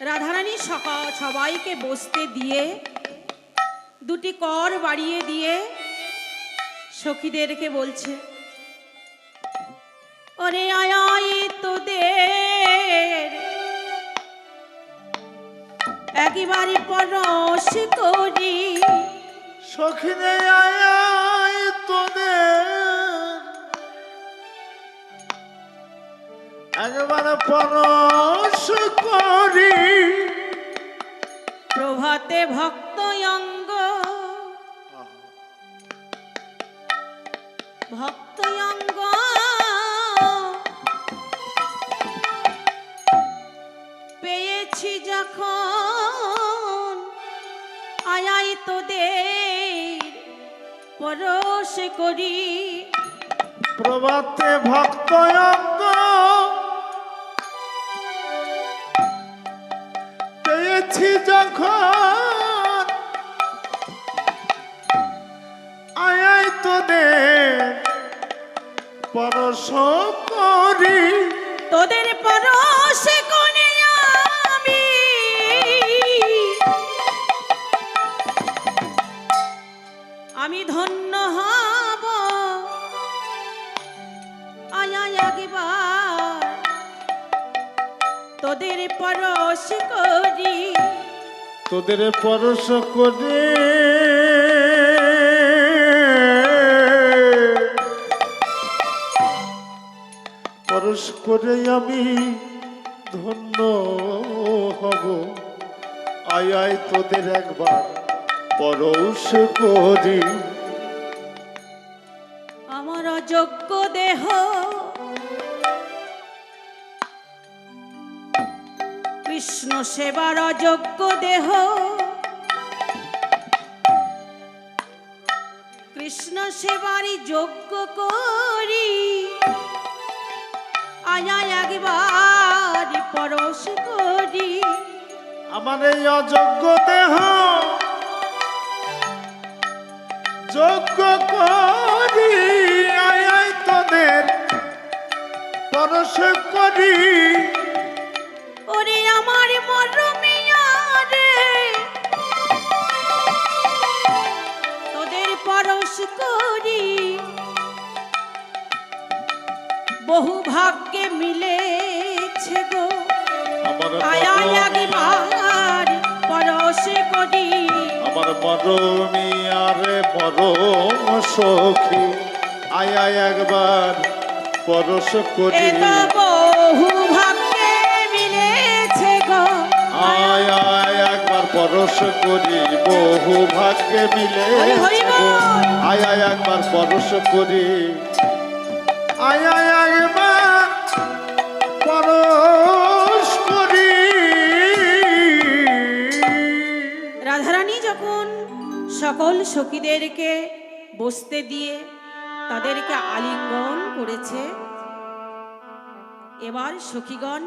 রাধারানী সবাইকে বসতে দিয়ে দুটি কর বাড়িয়ে দিয়ে সখীদেরকে বলছে, ওরে আয় তোদের একেবারে পরশ করি। সখিনে আয় তোদের একেবারে পরশ করি। প্রভাতে ভক্ত অঙ্গ ভক্ত অঙ্গ পেয়েছি যখন আয় তোদের পরশ করি। প্রভাতে ভক্ত অঙ্গ পেয়েছি যখন আয় তোদের পরশ করি। তোদের পরশ করে আমি ধন্য হব। আয় একবার তোদের পরশ করি। তোদের পরশ করে পরশ করে আমি ধন্য হব। আয় আয় তোদের একবার পরশ করি। আমার অযোগ্য দেহ কৃষ্ণ সেবার অযোগ্য দেহ কৃষ্ণ সেবারই যোগ্য করি। আয় একবার পরশ করি। আমার এই অযোগ্য দেহ যোগ্য করি। আয় আয় তোদের পরশ করি। ওরে আমার মরমিয়া রে তোদের পরশ করি। বহু ভাগ্যে মিলেছে গো আমার আয় একবার পরশ করি। আমার মরমিয়ারে মরম সখী আয় আয় একবার পরশ করি। এ তো বহু ভাগ্যে মিলেছে গো আয় আয় একবার পরশ করি। বহু ভাগ্যে মিলে হরি হরি বল। আয় আয় একবার পরশ করি। আয় আয় একবার পরশ করি। রাধারানী যখন সকল সখীদেরকে বসতে দিয়ে তাদেরকে আলিঙ্গন করেছে, এবার সখীগণ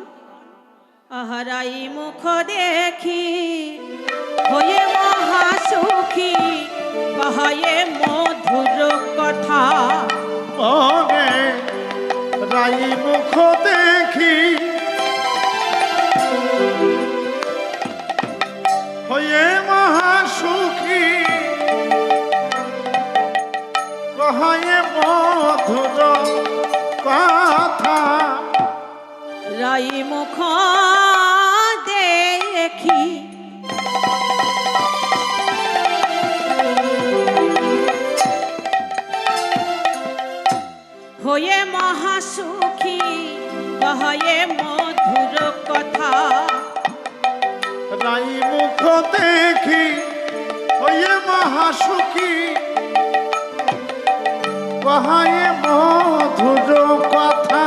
আহারাই মুখ দেখি হয়ে মহাসুখী কহায়ে মধুর কথা। মনে রাই মুখ দেখি হয়ে মহাসুখী কহায়ে মধুর কথা। রাই মুখ দেখি হয়ে মহাসুখী কহে মধুর কথা। রাই মুখ দেখি হয়ে মহাসুখী কহায়ে মধুর কথা।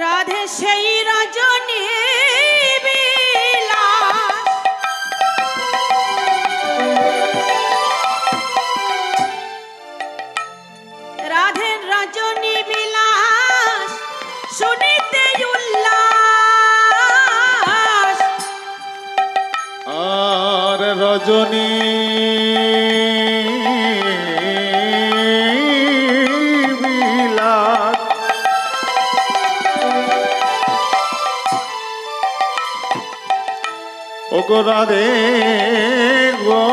রাধে সেই রজনী বিলাস রাধে রজনী বিলাস শুনিতে উল্লাস। আর রজনী ওগো রাধে গো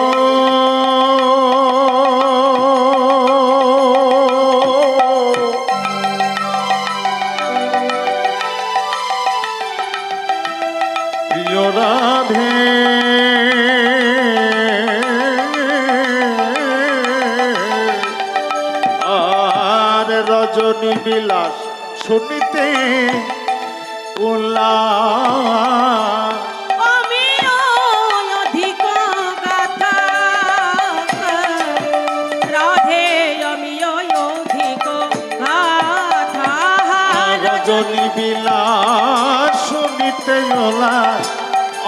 প্রিয় রাধে আর রজনী বিলাস শুনিতে উল্লাস আমিও অধিক গাথা রাধে আমিও অধিক গাথা রজনী বিলাস শুনিতে উল্লাস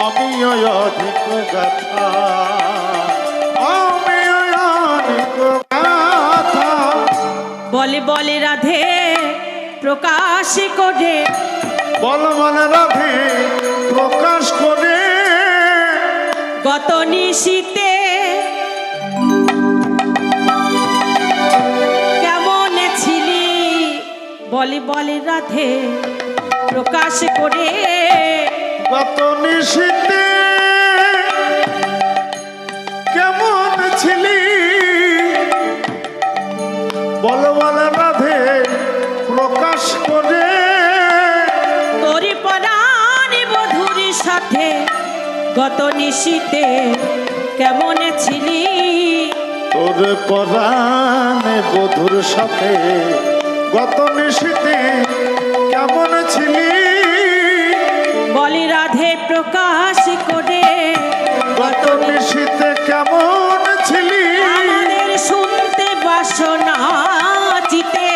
আমিও অধিক গাথা আমিও অধিক গাথা বলে বলে রাধে প্রকাশ করে বল বল রাধে প্রকাশ করে গত নিশীতে কেমন ছিলি বলে বলে রাধে প্রকাশ করে গত নিশীতে কেমন ছিলি বল বল রাধে প্রকাশ করে তোর পরাণ বধুর সাথে গত নিশীতে কেমন ছিলি তোর পরাণে বধুর সাথে গত নিশীতে কেমন ছিলি বলি রাধে প্রকাশ করে গত নিশীতে কেমন ছিলি আমাদের শুনতে বাসনা চিতে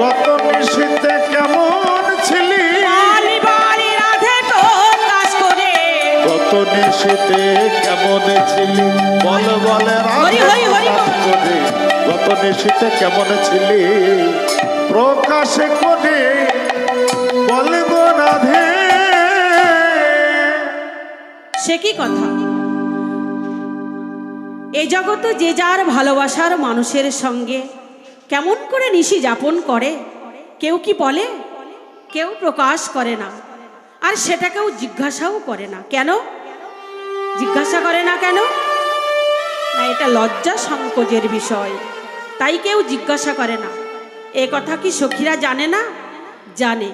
গত নিশীতে কেমন ছিলি বলি বলি রাধে প্রকাশ করে গত নিশীতে কেমন ছিলি বল বলে হরি হরি হরি প্রকাশ করে গত নিশীতে কেমন ছিলি প্রকাশ করে বলব রাধে সে কি কথা এই জগতে যে যার ভালোবাসার মানুষের সঙ্গে কেমন করে নিশি যাপন করে কেউ কি বলে কেউ প্রকাশ করে না আর সেটা কেউ জিজ্ঞাসাও করে না কেন জিজ্ঞাসা করে না কেন না এটা লজ্জা সংকোচের বিষয় তাই কেউ জিজ্ঞাসা করে না এ কথা কি সখীরা জানে না জানে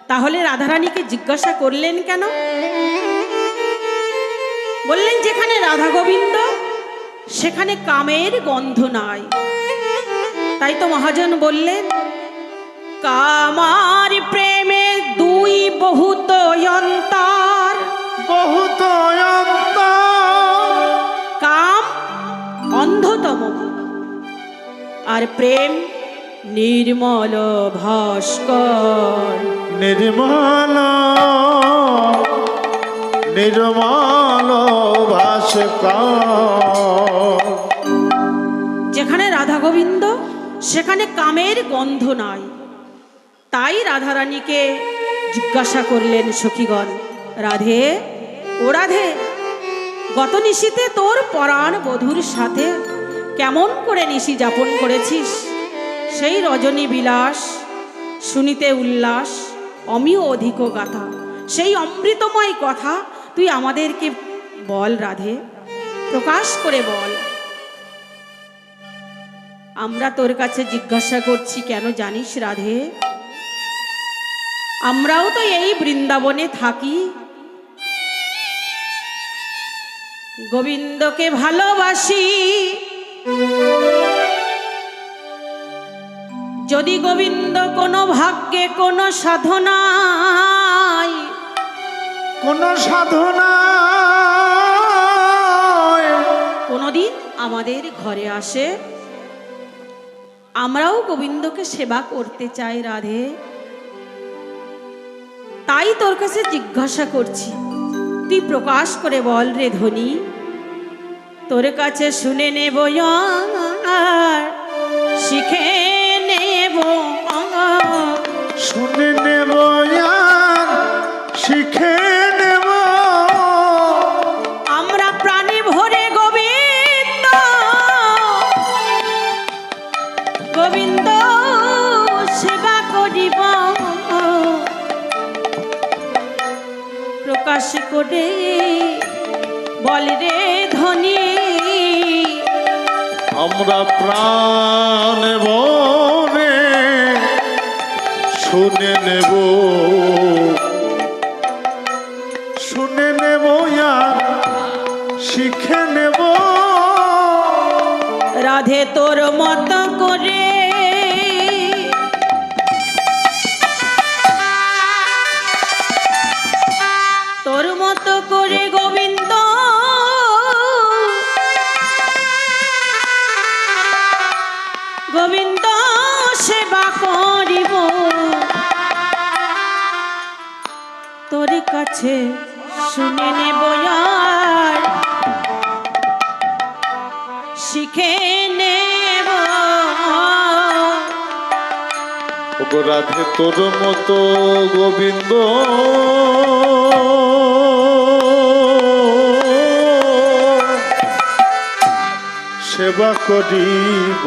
তাহলে রাধারানীকে জিজ্ঞাসা করলেন কেন বললেন যেখানে রাধা গোবিন্দ সেখানে কামের গন্ধ নাই তাই তো মহাজন বললেন কামার প্রেমে দুই বহুত অন্তর বহুত কাম অন্ধতম আর প্রেম নির্মল ভাস্কর নির্মল নির্মল ভাস্কর যেখানে রাধা গোবিন্দ সেখানে কামের গন্ধ নাই তাই রাধারানীকে জিজ্ঞাসা করলেন সখীগণ রাধে ও রাধে গত নিশীতে তোর পরাণ বধূর সাথে কেমন করে নিশি যাপন করেছিস সেই রজনী বিলাস শুনিতে উল্লাস অমিয় অধিক গাথা সেই অমৃতময় কথা তুই আমাদেরকে বল রাধে প্রকাশ করে বল আমরা তোর কাছে জিজ্ঞাসা করছি কেন জানিস রাধে আমরাও তো এই বৃন্দাবনে থাকি গোবিন্দকে ভালোবাসি যদি গোবিন্দ কোনো ভাগ্যে কোনো সাধনায় কোনো সাধনা কোনোদিন আমাদের ঘরে আসে আমরাও গোবিন্দকে সেবা করতে চাই রাধে তাই তোর কাছে জিজ্ঞাসা করছি তুই প্রকাশ করে বল রে ধনী তোর কাছে শুনে নেব আর শিখে নেব শুনে নেব আর শিখে নেব আমরা প্রাণে ভরে গোবিন্দ গোবিন্দ সেবা করিব প্রকাশ করে বল রে ধনী আমরা প্রাণ বনে শুনে নেব আর শিখে নেব রাধে তোর মত করে তোর মত করে গোবিন্দ গোবিন্দ সেবা করিব তোর কাছে শুনে নেব আর শিখে নেব রাধে তোর মতো গোবিন্দ সেবা করিব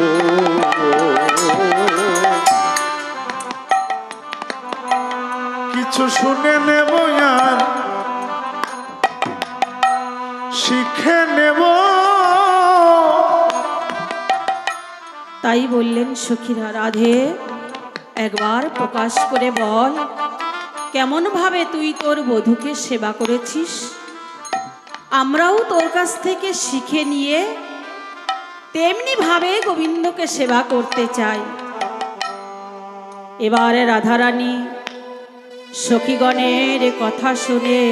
কিছু শুনে নেব আর শিখে নেব তাই বললেন সখীরা রাধে একবার প্রকাশ করে বল কেমন ভাবে তুই তোর বধূকে সেবা করেছিস আমরাও তোর কাছ থেকে শিখে নিয়ে তেমনি ভাবে গোবিন্দকে সেবা করতে চাই এবারে রাধারানী সখীগণের কথা শুনে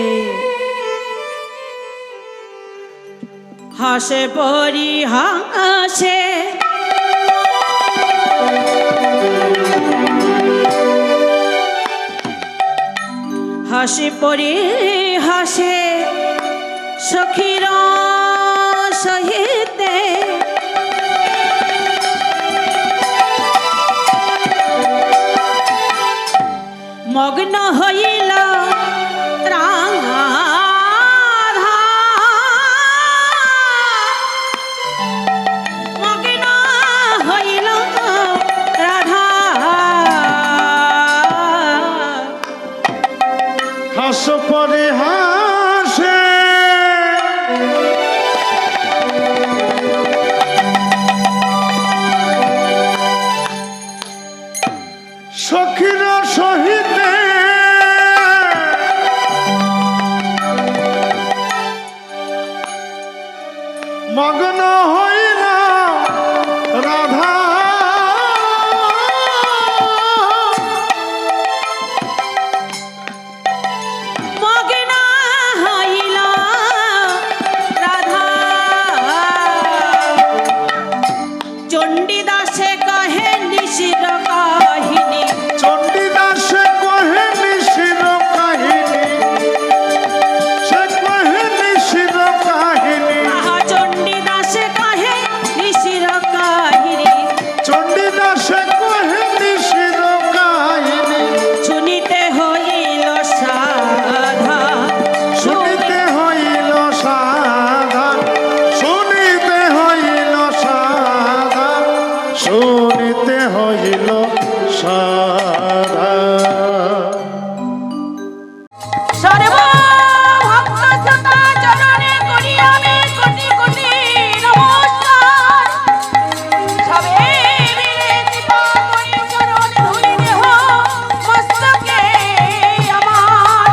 হাসে পরিহাসে হাসি পরিহাসে সখীর সহিতে মগ্ন হইল রাধা মগ্ন হইল রাধা হাস পরে হাসে সখীর সহিতে মগ্ন হইল রাধা মগ্ন হইল রাধা চণ্ডীদাসে কহে নিশির কাহিনী চণ্ডীদাসে কহে নিশির কাহিনী সে কহে নিশির কাহিনী চণ্ডীদাসে কহে নিশির কাহিনী চণ্ডীদাসে কহে নিশির কাহিনী শুনিতে হইল সাধা শুনিতে হইল সাধা শুনিতে হইল সাধা শুনিতে হইল সাধা সর্বভক্তসুতা চরণে করি আমি কোটি কোটি নমস্কার সবে মিলে কৃপা করি চরণ ধুলি দেহ মস্তকে আমার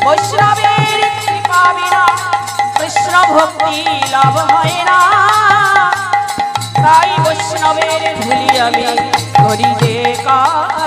বৈষ্ণবের কৃপা বিনা কৃষ্ণ ভক্তি লাভ হয় না তাই বৈষ্ণবের ধুলি আমি করি যে কার